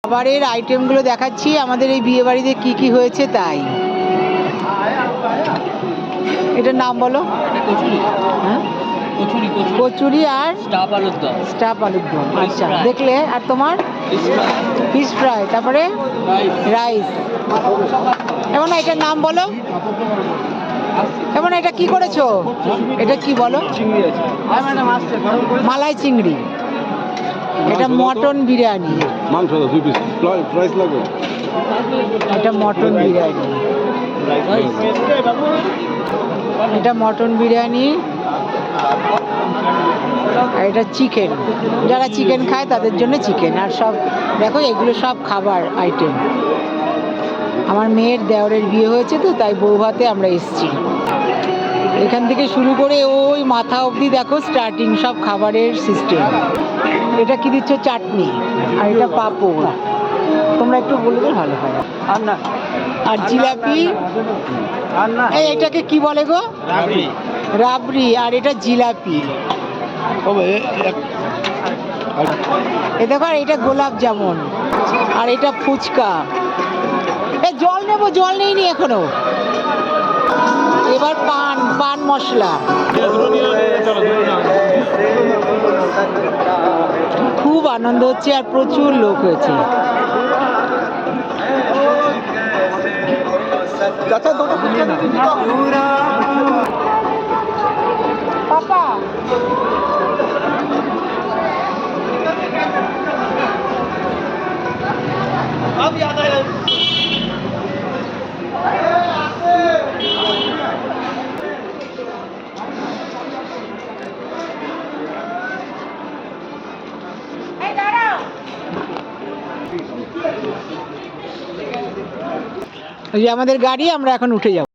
খাবারের আইটেমগুলো দেখাচ্ছি আমাদের এই বিয়ে বাড়িতে কি কি হয়েছে তাই। এটার নাম বলো। হ্যাঁ, কচুরি আর স্টাফ আলুর দম। আচ্ছা, দেখলে। আর তোমার ফিশ ফ্রাই, তারপরে রাইস। এমন এটার নাম বলো। এমন এটা কি করেছো? এটা কি বলো? মালাই চিংড়ি। এটা মটন বিরিয়ানি। এটা মটন বিরিয়ানি। এটা মটন বিরিয়ানি। আর এটা চিকেন। যারা চিকেন খায় তাদের জন্য চিকেন। আর সব দেখো, এগুলো সব খাবার আইটেম। আমার মেয়ের দেওরের বিয়ে হয়েছে তো, তাই বউ ভাতে আমরা এসেছি। এখান থেকে শুরু করে ওই মাথা অবধি দেখো স্টার্টিং সব খাবারের সিস্টেম। এটা কি দিচ্ছ? চাটনি। আর এটা পাঁপড়। তোমরা একটু বলবে ভালো হয়। আর জিলাপি। এই এটাকে কি বলে গো? রাবড়ি। আর এটা জিলাপি। এ দেখো, আর এটা গোলাপ জামুন। আর এটা ফুচকা। জল নেবো, জল নেইনি এখনো। এবার পান মশলা। খুব আনন্দ হচ্ছে আর প্রচুর লোক হয়েছে। পাপা ওই যে আমাদের গাড়ি, আমরা এখন উঠে যাব।